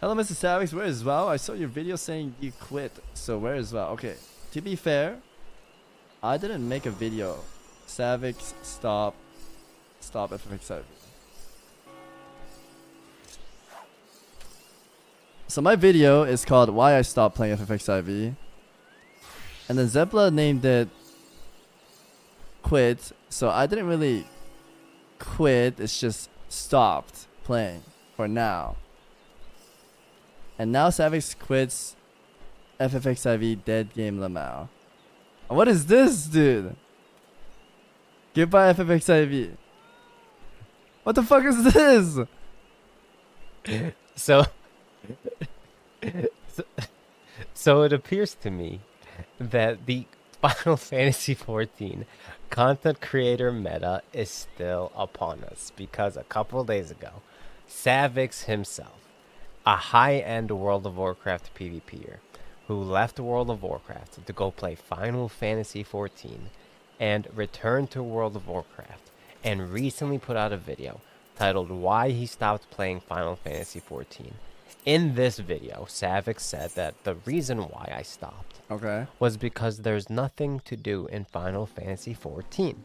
Hello, Mr. Savix. Where is Val? I saw your video saying you quit. So where is Val? Okay. To be fair, I didn't make a video. Savix, stop Ffxiv. So my video is called Why I Stopped Playing Ffxiv. And then Zepla named it Quit. So I didn't really quit. It's just stopped playing for now. And now Savix quits Ffxiv dead game Lamau. What is this, dude? Goodbye Ffxiv. What the fuck is this? So it appears to me that the Final Fantasy XIV content creator meta is still upon us, because a couple of days ago, Savix himself, a high-end World of Warcraft PvPer, who left World of Warcraft to go play Final Fantasy XIV and returned to World of Warcraft, and recently put out a video titled Why He Stopped Playing Final Fantasy XIV. In this video, Savix said that the reason why I stopped was because there's nothing to do in Final Fantasy XIV.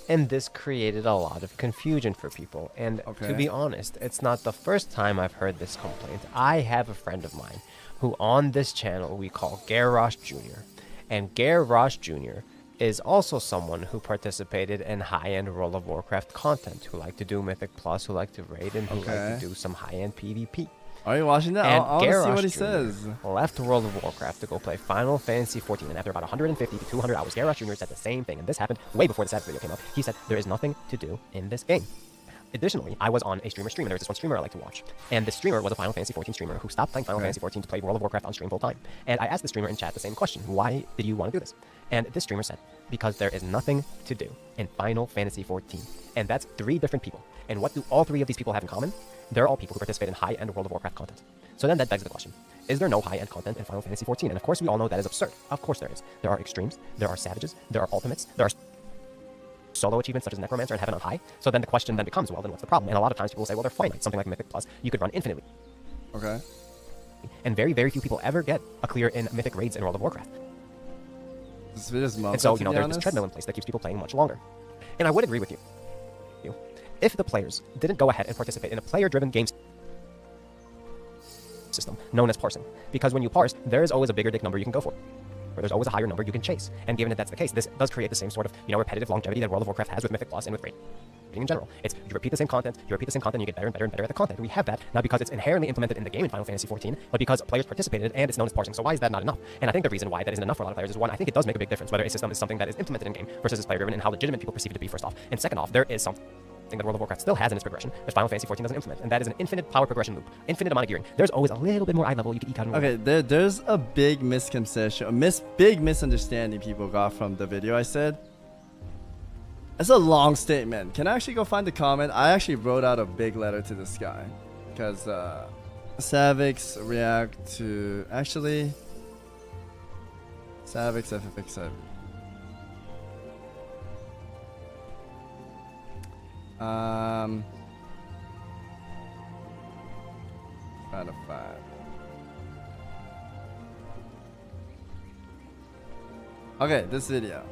And this created a lot of confusion for people. And to be honest, it's not the first time I've heard this complaint. I have a friend of mine who on this channel we call Garrosh Jr. And Garrosh Jr. is also someone who participated in high-end World of Warcraft content, who like to do Mythic Plus, who like to raid, and who like to do some high-end PvP. Are you watching that? And I want to see what he Jr. says. Left World of Warcraft to go play Final Fantasy XIV, and after about 150 to 200 hours, Garrosh Jr. said the same thing, and this happened way before the Savix video came up. He said, there is nothing to do in this game. Additionally, I was on a streamer stream, and there was this one streamer I like to watch. And the streamer was a Final Fantasy XIV streamer who stopped playing Final Fantasy XIV to play World of Warcraft on stream full time. And I asked the streamer in chat the same question. Why did you want to do this? And this streamer said, because there is nothing to do in Final Fantasy XIV. And that's 3 different people. And what do all 3 of these people have in common? They're all people who participate in high-end World of Warcraft content. So then that begs the question, is there no high-end content in Final Fantasy XIV? And of course we all know that is absurd. Of course there is. There are extremes, there are savages, there are ultimates, there are solo achievements such as Necromancer and Heaven on High. So then the question then becomes, well, then what's the problem? And a lot of times people will say, well, they're finite. Something like Mythic Plus, you could run infinitely. Okay. And very, very few people ever get a clear in Mythic raids in World of Warcraft. This video's and so, there's this treadmill in place that keeps people playing much longer. And I would agree with you. If the players didn't go ahead and participate in a player-driven game system known as parsing, because when you parse, there is always a bigger dick number you can go for, or there's always a higher number you can chase. And given that that's the case, this does create the same sort of, repetitive longevity that World of Warcraft has with Mythic Plus and with raiding in general. It's you repeat the same content, you get better and better and better at the content. We have that not because it's inherently implemented in the game in Final Fantasy XIV, but because players participated and it's known as parsing. So why is that not enough? And I think the reason why that isn't enough for a lot of players is, one, I think it does make a big difference whether a system is something that is implemented in game versus is player driven, and how legitimate people perceive it to be, first off. And second off, there is something that World of Warcraft still has in its progression that Final Fantasy XIV doesn't implement, and that is an infinite power progression loop, infinite amount of gearing. There's always a little bit more eye level you can eke out in Okay, there's a big misconception, big misunderstanding people got from the video I said. It's a long statement. Can I actually go find the comment? I actually wrote out a big letter to this guy, because Savix react to actually Savix Ffxiv. Trying to find. Okay, this video.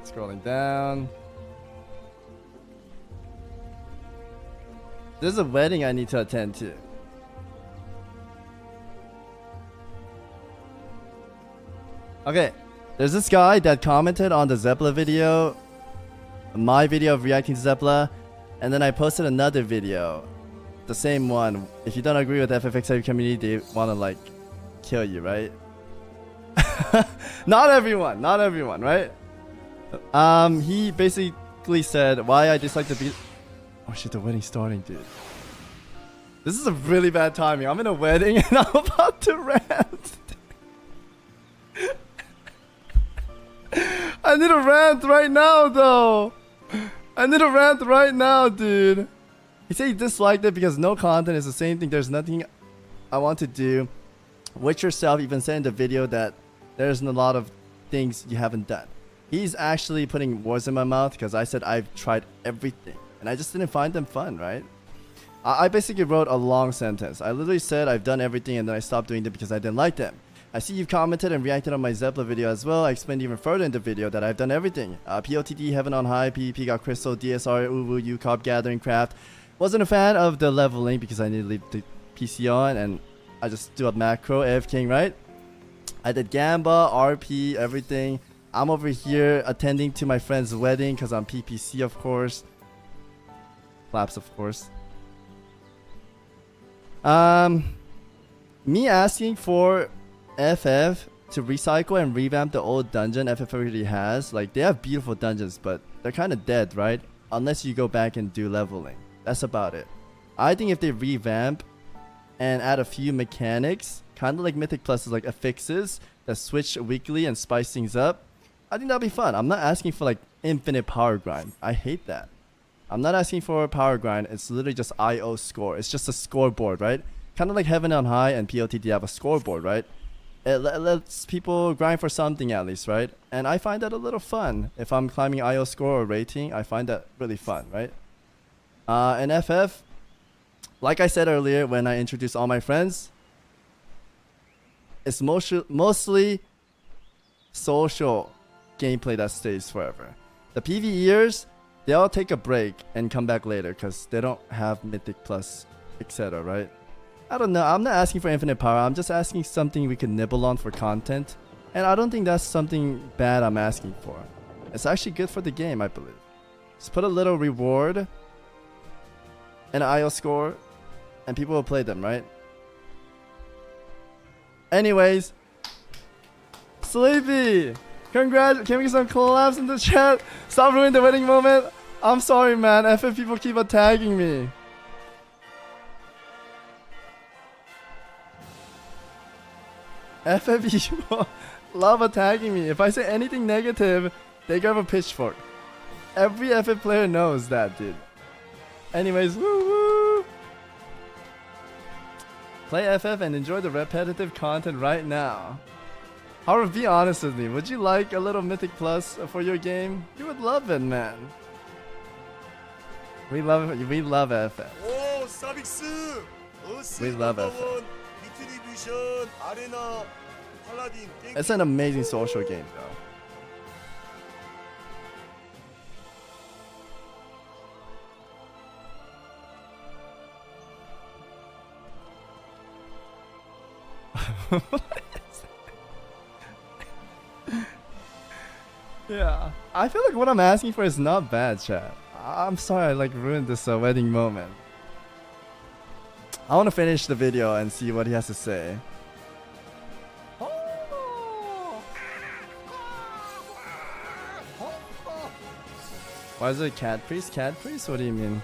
Scrolling down. There's a wedding I need to attend to. Okay, there's this guy that commented on the Zepla video, my video of reacting to Zepla, and then I posted another video, the same one. If you don't agree with the Ffxiv community, they want to like kill you, right? Not everyone, right? He basically said why I dislike the beat. Oh shit, the wedding's starting, dude. This is a really bad timing. I'm in a wedding and I'm about to rant. I need a rant right now, though. I need a rant right now, dude. He said he disliked it because no content is the same thing. There's nothing I want to do. Which yourself even said in the video that there's a lot of things you haven't done. He's actually putting words in my mouth because I said I've tried everything and I just didn't find them fun, right? I basically wrote a long sentence. I literally said I've done everything and then I stopped doing them because I didn't like them. I see you've commented and reacted on my Zepla video as well. I explained even further in the video that I've done everything. POTD, Heaven on High, PvP got Crystal, DSR, Uwu, UCOP, Gathering, Craft. Wasn't a fan of the leveling because I need to leave the PC on and I just do a macro, AFKing, right? I did Gamba, RP, everything. I'm over here attending to my friend's wedding because I'm PPC, of course. Claps, of course. Me asking for FF to recycle and revamp the old dungeon FF already has. Like, they have beautiful dungeons, but they're kind of dead, right? Unless you go back and do leveling. That's about it. I think if they revamp and add a few mechanics, kind of like Mythic Pluses, like affixes that switch weekly and spice things up, I think that'll be fun. I'm not asking for like infinite power grind. I hate that. I'm not asking for a power grind. It's literally just IO score. It's just a scoreboard, right? Kind of like Heaven on High and POTD have a scoreboard, right? It lets people grind for something at least, right? And I find that a little fun. If I'm climbing IO score or rating, I find that really fun, right? And FF, like I said earlier when I introduced all my friends, it's mostly social gameplay that stays forever. The PvEers, they all take a break and come back later because they don't have Mythic Plus, etc., right? I don't know. I'm not asking for infinite power. I'm just asking something we can nibble on for content. And I don't think that's something bad I'm asking for. It's actually good for the game, I believe. Just put a little reward and an IO score and people will play them, right? Anyways, Sleepy, congrats. Can we get some collabs in the chat? Stop ruining the wedding moment. I'm sorry, man. FF people keep attacking me. FF people love attacking me. If I say anything negative, they grab a pitchfork. Every FF player knows that, dude. Anyways, woo woo. Play FF and enjoy the repetitive content right now. However, be honest with me. Would you like a little Mythic Plus for your game? You would love it, man. We love FF. Oh, Savix. We love FF. RETRIBUTION, Arena, Paladin. It's an amazing social game, though. Yeah, I feel like what I'm asking for is not bad, chat. I'm sorry I like ruined this wedding moment. I want to finish the video and see what he has to say. Why is it cat priest? Cat priest? What do you mean?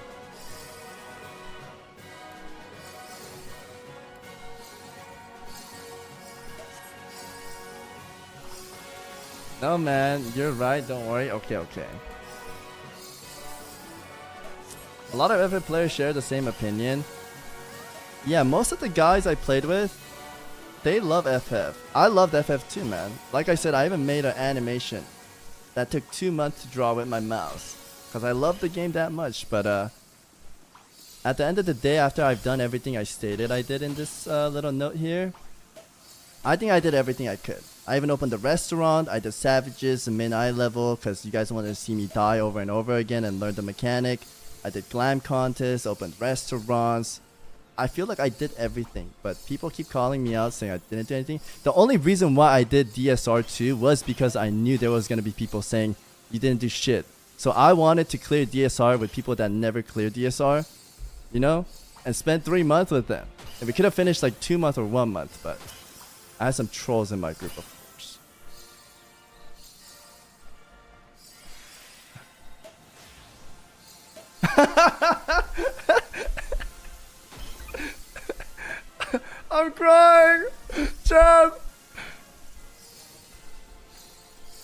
No, man, you're right. Don't worry. Okay. A lot of FF players share the same opinion. Yeah, most of the guys I played with, they love FF. I loved FF too, man. Like I said, I even made an animation that took 2 months to draw with my mouse because I love the game that much. But at the end of the day, after I've done everything I stated I did in this little note here, I think I did everything I could. I even opened the restaurant. I did Savages and min eye level because you guys wanted to see me die over and over again and learn the mechanic. I did glam contests, opened restaurants. I feel like I did everything, but people keep calling me out saying I didn't do anything. The only reason why I did DSR2 was because I knew there was going to be people saying you didn't do shit. So I wanted to clear DSR with people that never cleared DSR, you know, and spend 3 months with them. And we could have finished like 2 months or 1 month, but I had some trolls in my group, of course. I'm crying! Chat!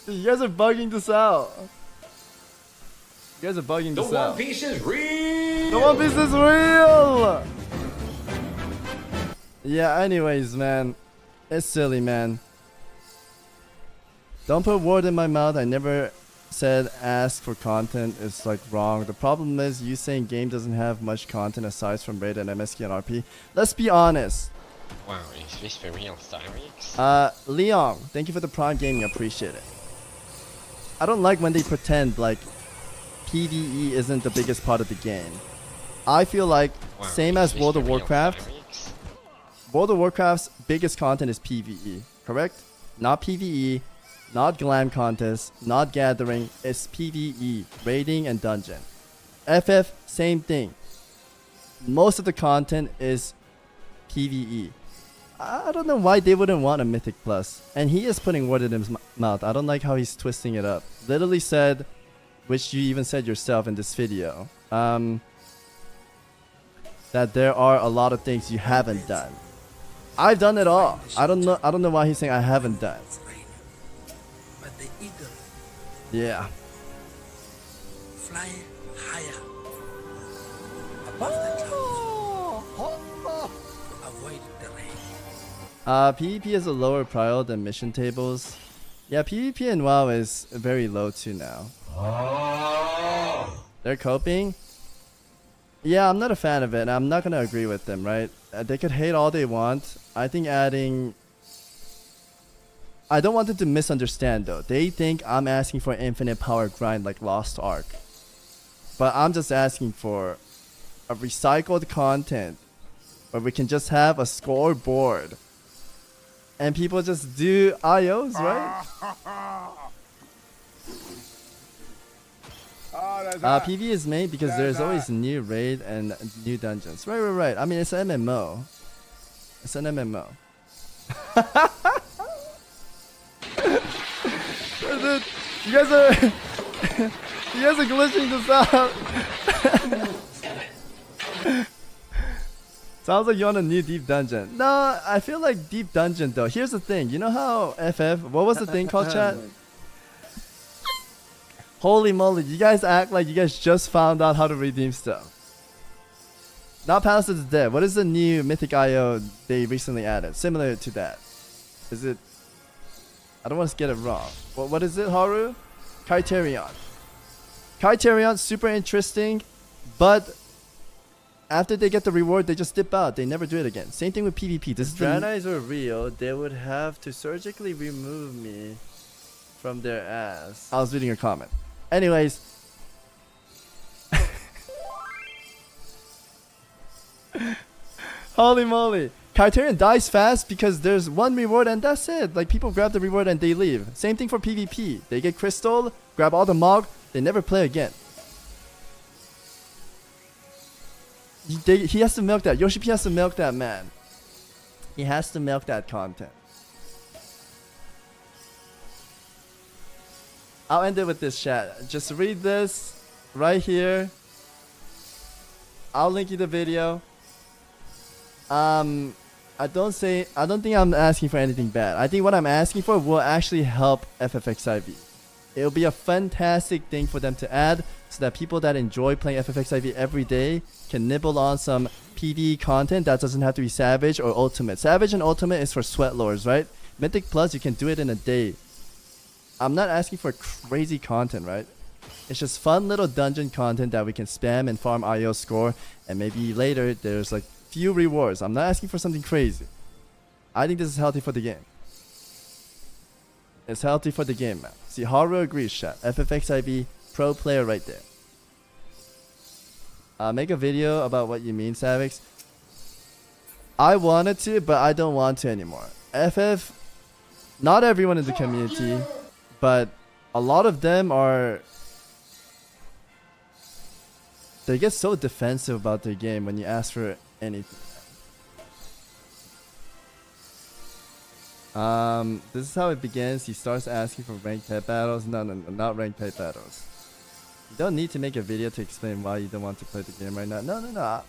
You guys are bugging this out. You guys are bugging this out. The One Piece is real! The One Piece is real! Yeah, anyways, man. It's silly, man. Don't put word in my mouth. I never said ask for content is like wrong. The problem is you saying game doesn't have much content aside from raid and MSK and RP. Let's be honest. Wow, is this for real, Savix? Leon, thank you for the Prime Gaming, appreciate it. I don't like when they pretend like PvE isn't the biggest part of the game. I feel like Wow, same is as this World for of real, Warcraft. Savix? World of Warcraft's biggest content is PvE, correct? Not PvE, not glam contest, not gathering, it's PvE, raiding and dungeon. FF, same thing. Most of the content is PvE. I don't know why they wouldn't want a Mythic Plus. And he is putting word in his mouth. I don't like how he's twisting it up. Literally said, which you even said yourself in this video, that there are a lot of things you haven't done. I've done it all. I don't know why he's saying I haven't done. But the eagle Yeah. fly higher above the clouds to avoid the rain. PvP is a lower prior than mission tables. Yeah, PvP in WoW is very low too now. They're coping. Yeah, I'm not a fan of it, and I'm not gonna agree with them, right? They could hate all they want. I think adding... I don't want them to misunderstand though. They think I'm asking for infinite power grind like Lost Ark. But I'm just asking for a recycled content where we can just have a scoreboard. And people just do IOs, right? PV is made because there's always new raid and new dungeons. Right. I mean, it's an MMO. It's an MMO. You guys are you guys are glitching this out. Sounds like you're on a new deep dungeon. No, I feel like deep dungeon though. Here's the thing. You know how FF? What was the thing called, chat? Holy moly! You guys act like you guys just found out how to redeem stuff. Not Palace is dead. What is the new Mythic IO they recently added? Similar to that. Is it? I don't want to get it wrong. What is it, Haru? Criterion. Criterion, super interesting, but after they get the reward, they just dip out. They never do it again. Same thing with PvP. This Draenei's were real. They would have to surgically remove me from their ass. I was reading a comment. Anyways. Holy moly. Criterion dies fast because there's one reward and that's it. Like, people grab the reward and they leave. Same thing for PvP. They get crystal, grab all the mog, they never play again. He has to milk that. Yoshi P has to milk that, man. He has to milk that content. I'll end it with this, chat. Just read this right here. I'll link you the video. I don't think I'm asking for anything bad. I think what I'm asking for will actually help Ffxiv. It'll be a fantastic thing for them to add so that people that enjoy playing Ffxiv every day can nibble on some PvE content that doesn't have to be Savage or Ultimate. Savage and Ultimate is for sweat lords, right? Mythic Plus, you can do it in a day. I'm not asking for crazy content, right? It's just fun little dungeon content that we can spam and farm IO score, and maybe later there's like few rewards. I'm not asking for something crazy. I think this is healthy for the game. It's healthy for the game, man. See, Haru agrees, chat. Ffxiv, pro player right there. Make a video about what you mean, Savix. I wanted to, but I don't want to anymore. FF, not everyone in the community, but a lot of them are... They get so defensive about their game when you ask for anything. This is how it begins. He starts asking for ranked pet battles. No, not ranked pet battles. You don't need to make a video to explain why you don't want to play the game right now. No.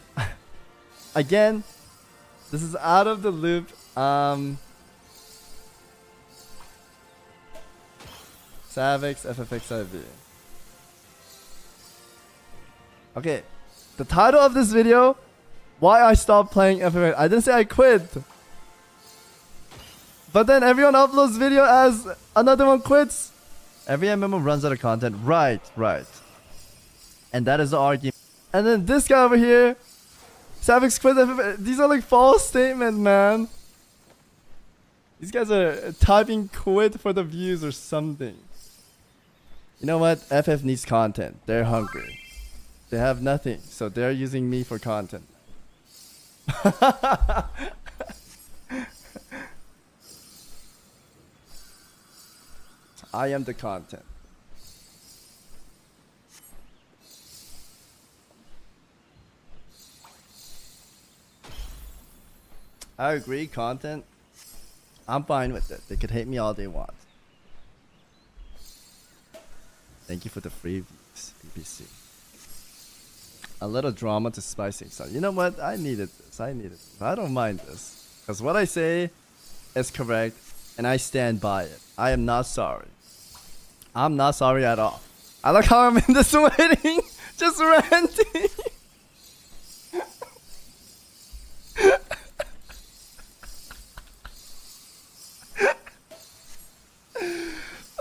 Again, this is out of the loop. Savix, Ffxiv. Okay, the title of this video, why I stopped playing FF. I didn't say I quit. But then everyone uploads video as another one quits. Every MMO runs out of content. Right, right. And that is the argument. And then this guy over here, Savix quit FFX. These are like false statements, man. These guys are typing quit for the views or something. You know what? FF needs content. They're hungry. They have nothing, so they're using me for content. I am the content. I agree, content. I'm fine with it. They could hate me all they want. Thank you for the free views, BBC. A little drama to spice things up. You know what? I needed this. I needed this. I don't mind this. Because what I say is correct, and I stand by it. I am not sorry. I'm not sorry at all. I like how I'm in this wedding, just ranting.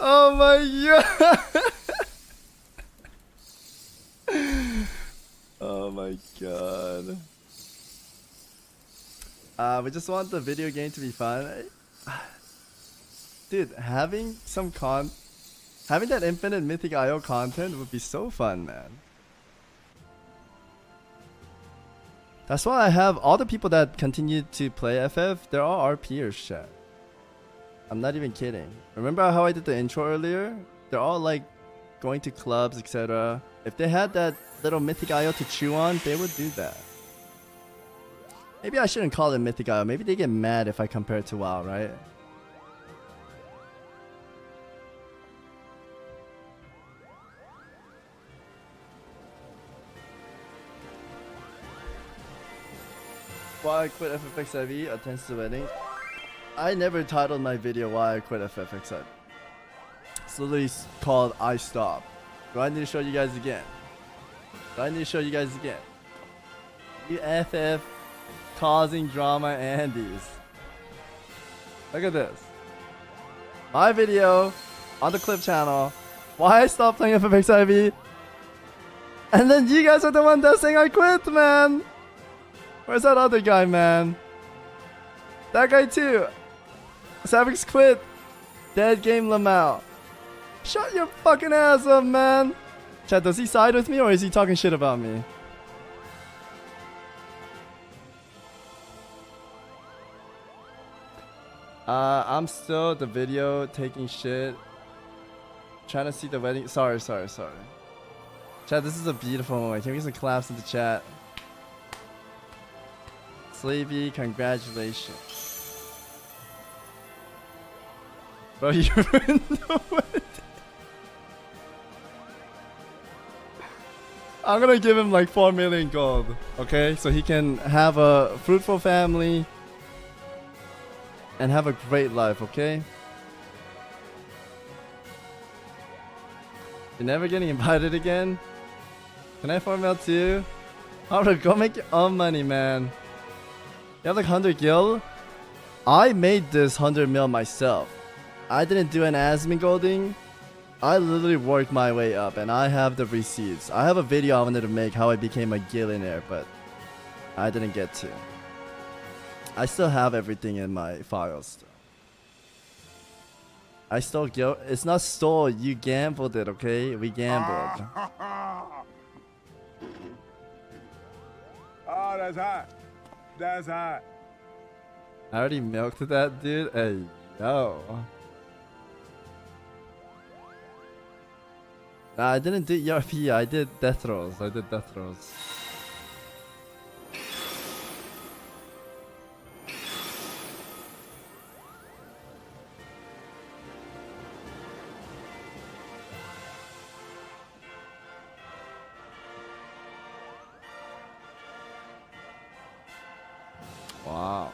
Oh my god. Oh my god. We just want the video game to be fun. Dude, having that infinite Mythic IO content would be so fun, man. That's why I have all the people that continue to play FF, they're all our peers, chat. I'm not even kidding. Remember how I did the intro earlier? They're all like going to clubs, etc. If they had that little Mythic IO to chew on, they would do that. Maybe I shouldn't call it Mythic IO. Maybe they get mad if I compare it to WoW, right? Why I quit Ffxiv attends the wedding. I never titled my video why I quit Ffxiv. It's literally called I Stop. Do I need to show you guys again? Do I need to show you guys again? You FF causing drama Andes. Look at this. My video on the clip channel. Why I stopped playing Ffxiv. And then you guys are the one that's saying I quit, man. Where's that other guy, man? That guy too. Savix quit. Dead game Lamau. Shut your fucking ass up, man. Chat, does he side with me or is he talking shit about me? I'm still at the video taking shit. Trying to see the wedding. Sorry. Chat, this is a beautiful moment. Can we get some claps in the chat? Slavey, congratulations. Bro, you ruined the wedding. I'm gonna give him like 4 million gold, okay? So he can have a fruitful family and have a great life, okay? You're never getting invited again? Can I 4 mil too? Alright, go make your own money, man. You have like 100 gil? I made this 100 mil myself. I didn't do an Asmongolding. I literally worked my way up and I have the receipts. I have a video I wanted to make how I became a gillionaire, but I didn't get to. I still have everything in my files. I stole gil. It's not stole, you gambled it, okay? We gambled. Oh, that's hot. That's hot. I already milked that, dude. Hey, yo. Nah, I didn't do ERP. I did death rolls. Wow.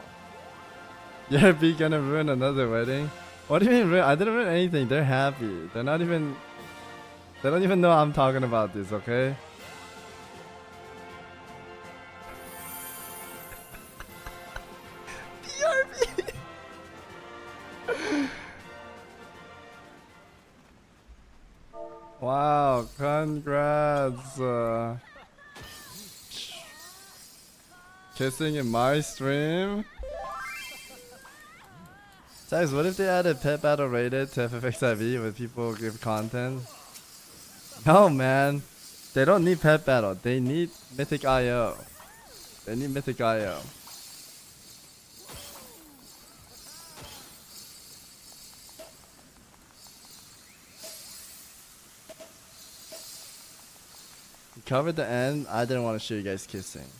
ERP gonna ruin another wedding? What do you mean ruin? I didn't ruin anything. They're happy. They're not even... They don't even know I'm talking about this, okay? BRB! Wow, congrats. Kissing in my stream? Guys, what if they added pet battle rated to Ffxiv where people give content? No, man. They don't need pet battle. They need Mythic IO. They need Mythic IO. Covered the end. I didn't want to show you guys kissing.